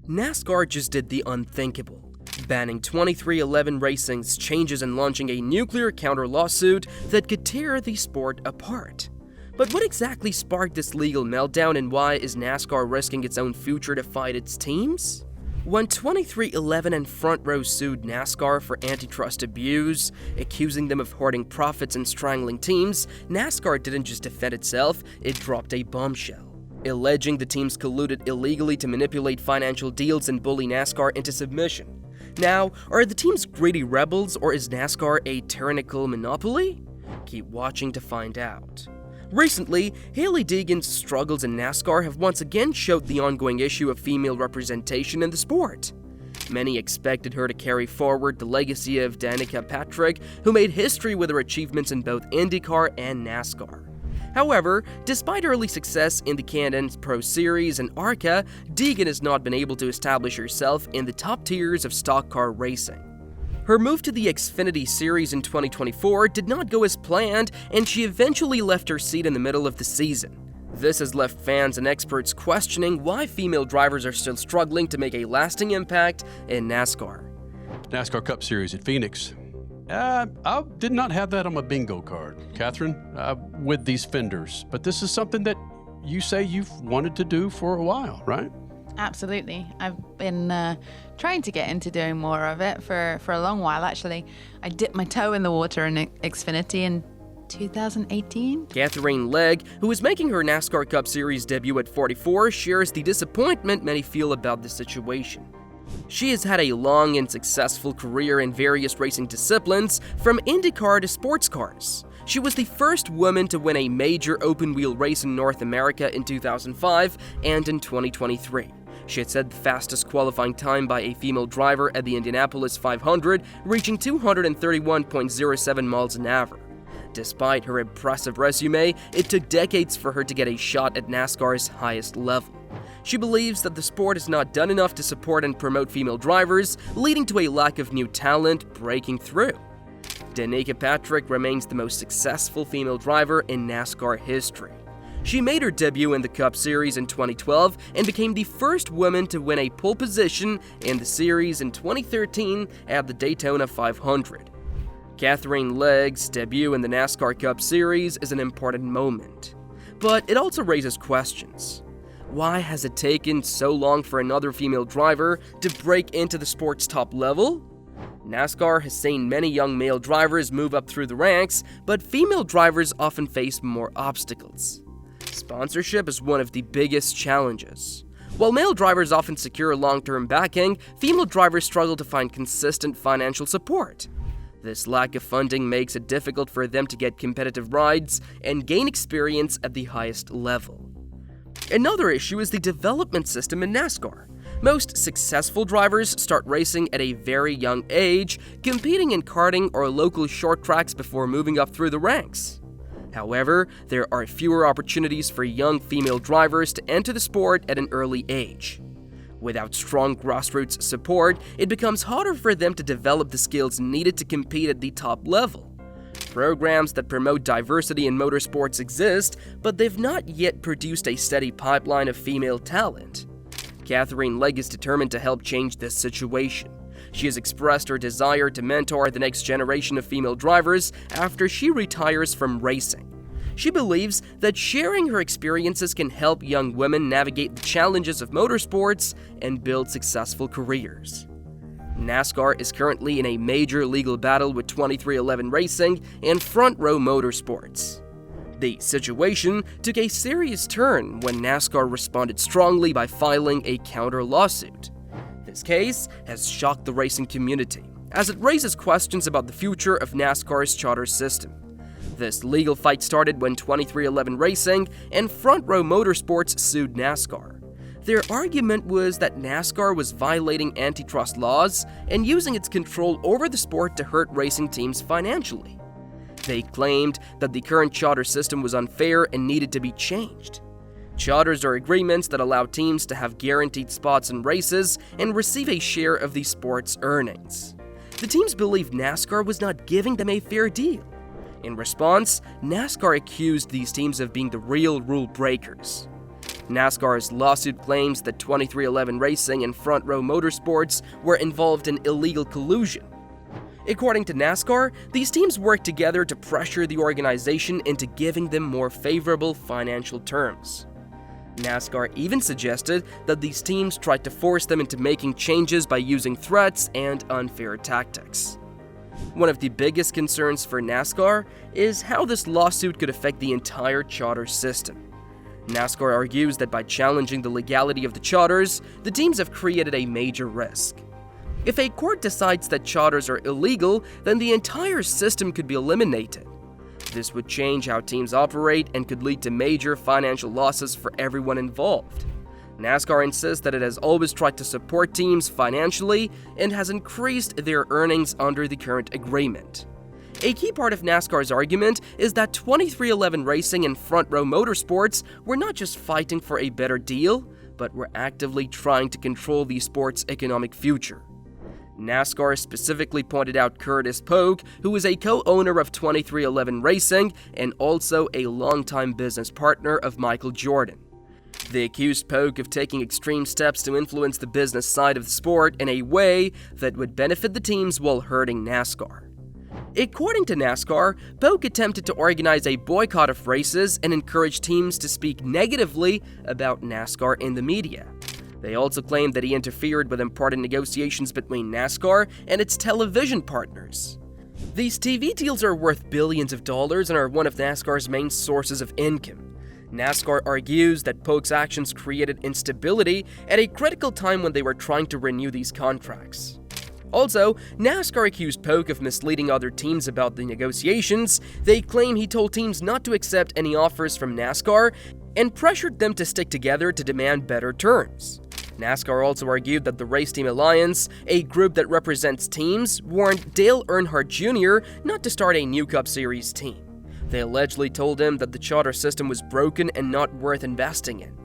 NASCAR just did the unthinkable, banning 2311 Racing's changes and launching a nuclear counter-lawsuit that could tear the sport apart. But what exactly sparked this legal meltdown, and why is NASCAR risking its own future to fight its teams? When 2311 and Front Row sued NASCAR for antitrust abuse, accusing them of hoarding profits and strangling teams, NASCAR didn't just defend itself, it dropped a bombshell, alleging the teams colluded illegally to manipulate financial deals and bully NASCAR into submission. Now, are the teams greedy rebels, or is NASCAR a tyrannical monopoly? Keep watching to find out. Recently, Hailie Deegan's struggles in NASCAR have once again showed the ongoing issue of female representation in the sport. Many expected her to carry forward the legacy of Danica Patrick, who made history with her achievements in both IndyCar and NASCAR. However, despite early success in the Can-Am Pro Series and ARCA, Deegan has not been able to establish herself in the top tiers of stock car racing. Her move to the Xfinity Series in 2024 did not go as planned, and she eventually left her seat in the middle of the season. This has left fans and experts questioning why female drivers are still struggling to make a lasting impact in NASCAR. NASCAR Cup Series at Phoenix. I did not have that on my bingo card, Katherine, with these fenders. But this is something that you say you've wanted to do for a while, right? Absolutely. I've been trying to get into doing more of it for a long while, actually. I dipped my toe in the water in Xfinity in 2018. Katherine Legge, who is making her NASCAR Cup Series debut at 44, shares the disappointment many feel about the situation. She has had a long and successful career in various racing disciplines, from IndyCar to sports cars. She was the first woman to win a major open-wheel race in North America in 2005 and in 2023. She had set the fastest qualifying time by a female driver at the Indianapolis 500, reaching 231.07 miles an hour. Despite her impressive resume, it took decades for her to get a shot at NASCAR's highest level. She believes that the sport has not done enough to support and promote female drivers, leading to a lack of new talent breaking through. Danica Patrick remains the most successful female driver in NASCAR history. She made her debut in the Cup Series in 2012 and became the first woman to win a pole position in the series in 2013 at the Daytona 500. Katherine Legge's debut in the NASCAR Cup Series is an important moment, but it also raises questions. Why has it taken so long for another female driver to break into the sport's top level? NASCAR has seen many young male drivers move up through the ranks, but female drivers often face more obstacles. Sponsorship is one of the biggest challenges. While male drivers often secure long-term backing, female drivers struggle to find consistent financial support. This lack of funding makes it difficult for them to get competitive rides and gain experience at the highest level. Another issue is the development system in NASCAR. Most successful drivers start racing at a very young age, competing in karting or local short tracks before moving up through the ranks. However, there are fewer opportunities for young female drivers to enter the sport at an early age. Without strong grassroots support, it becomes harder for them to develop the skills needed to compete at the top level. Programs that promote diversity in motorsports exist, but they've not yet produced a steady pipeline of female talent. Katherine Legge is determined to help change this situation. She has expressed her desire to mentor the next generation of female drivers after she retires from racing. She believes that sharing her experiences can help young women navigate the challenges of motorsports and build successful careers. NASCAR is currently in a major legal battle with 2311 Racing and Front Row Motorsports. The situation took a serious turn when NASCAR responded strongly by filing a counter-lawsuit. This case has shocked the racing community, as it raises questions about the future of NASCAR's charter system. This legal fight started when 2311 Racing and Front Row Motorsports sued NASCAR. Their argument was that NASCAR was violating antitrust laws and using its control over the sport to hurt racing teams financially. They claimed that the current charter system was unfair and needed to be changed. Charters are agreements that allow teams to have guaranteed spots in races and receive a share of the sport's earnings. The teams believed NASCAR was not giving them a fair deal. In response, NASCAR accused these teams of being the real rule breakers. NASCAR's lawsuit claims that 2311 Racing and Front Row Motorsports were involved in illegal collusion. According to NASCAR, these teams worked together to pressure the organization into giving them more favorable financial terms. NASCAR even suggested that these teams tried to force them into making changes by using threats and unfair tactics. One of the biggest concerns for NASCAR is how this lawsuit could affect the entire charter system. NASCAR argues that by challenging the legality of the charters, the teams have created a major risk. If a court decides that charters are illegal, then the entire system could be eliminated. This would change how teams operate and could lead to major financial losses for everyone involved. NASCAR insists that it has always tried to support teams financially and has increased their earnings under the current agreement. A key part of NASCAR's argument is that 2311 Racing and Front Row Motorsports were not just fighting for a better deal, but were actively trying to control the sport's economic future. NASCAR specifically pointed out Curtis Polk, who is a co-owner of 2311 Racing and also a longtime business partner of Michael Jordan. They accused Polk of taking extreme steps to influence the business side of the sport in a way that would benefit the teams while hurting NASCAR. According to NASCAR, Polk attempted to organize a boycott of races and encourage teams to speak negatively about NASCAR in the media. They also claimed that he interfered with important negotiations between NASCAR and its television partners. These TV deals are worth billions of dollars and are one of NASCAR's main sources of income. NASCAR argues that Polk's actions created instability at a critical time when they were trying to renew these contracts. Also, NASCAR accused Polk of misleading other teams about the negotiations. They claim he told teams not to accept any offers from NASCAR and pressured them to stick together to demand better terms. NASCAR also argued that the Race Team Alliance, a group that represents teams, warned Dale Earnhardt Jr. not to start a new Cup Series team. They allegedly told him that the charter system was broken and not worth investing in.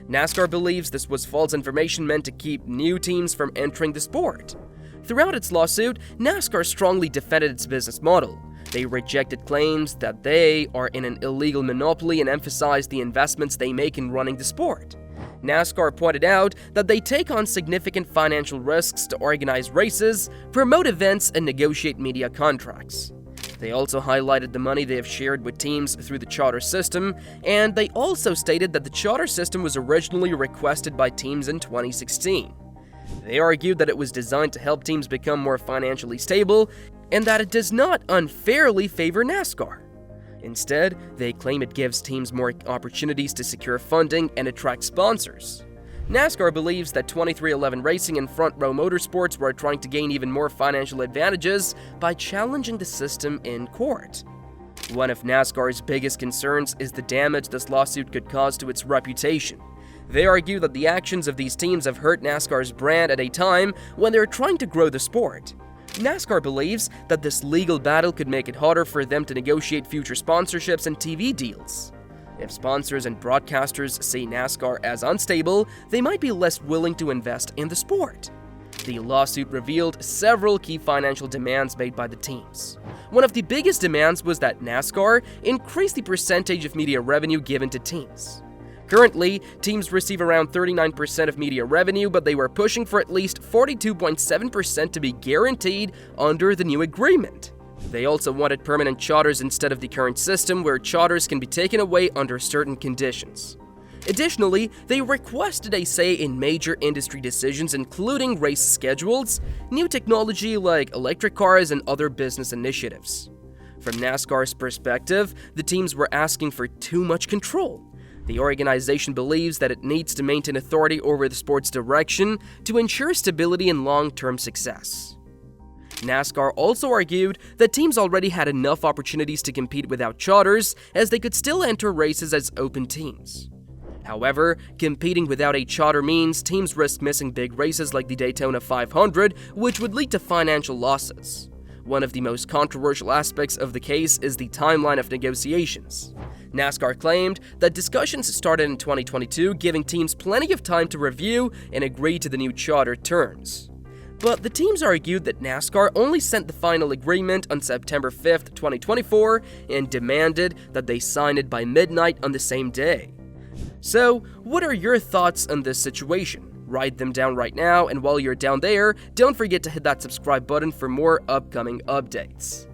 NASCAR believes this was false information meant to keep new teams from entering the sport. Throughout its lawsuit, NASCAR strongly defended its business model. They rejected claims that they are in an illegal monopoly and emphasized the investments they make in running the sport. NASCAR pointed out that they take on significant financial risks to organize races, promote events, and negotiate media contracts. They also highlighted the money they have shared with teams through the charter system, and they also stated that the charter system was originally requested by teams in 2016. They argued that it was designed to help teams become more financially stable, and that it does not unfairly favor NASCAR. Instead, they claim it gives teams more opportunities to secure funding and attract sponsors. NASCAR believes that 2311 Racing and Front Row Motorsports were trying to gain even more financial advantages by challenging the system in court. One of NASCAR's biggest concerns is the damage this lawsuit could cause to its reputation. They argue that the actions of these teams have hurt NASCAR's brand at a time when they're trying to grow the sport. NASCAR believes that this legal battle could make it harder for them to negotiate future sponsorships and TV deals. If sponsors and broadcasters see NASCAR as unstable, they might be less willing to invest in the sport. The lawsuit revealed several key financial demands made by the teams. One of the biggest demands was that NASCAR increase the percentage of media revenue given to teams. Currently, teams receive around 39% of media revenue, but they were pushing for at least 42.7% to be guaranteed under the new agreement. They also wanted permanent charters instead of the current system where charters can be taken away under certain conditions. Additionally, they requested a say in major industry decisions including race schedules, new technology like electric cars, and other business initiatives. From NASCAR's perspective, the teams were asking for too much control. The organization believes that it needs to maintain authority over the sport's direction to ensure stability and long-term success. NASCAR also argued that teams already had enough opportunities to compete without charters, as they could still enter races as open teams. However, competing without a charter means teams risk missing big races like the Daytona 500, which would lead to financial losses. One of the most controversial aspects of the case is the timeline of negotiations. NASCAR claimed that discussions started in 2022, giving teams plenty of time to review and agree to the new charter terms. But the teams argued that NASCAR only sent the final agreement on September 5th, 2024, and demanded that they sign it by midnight on the same day. So, what are your thoughts on this situation? Write them down right now, and while you're down there, don't forget to hit that subscribe button for more upcoming updates.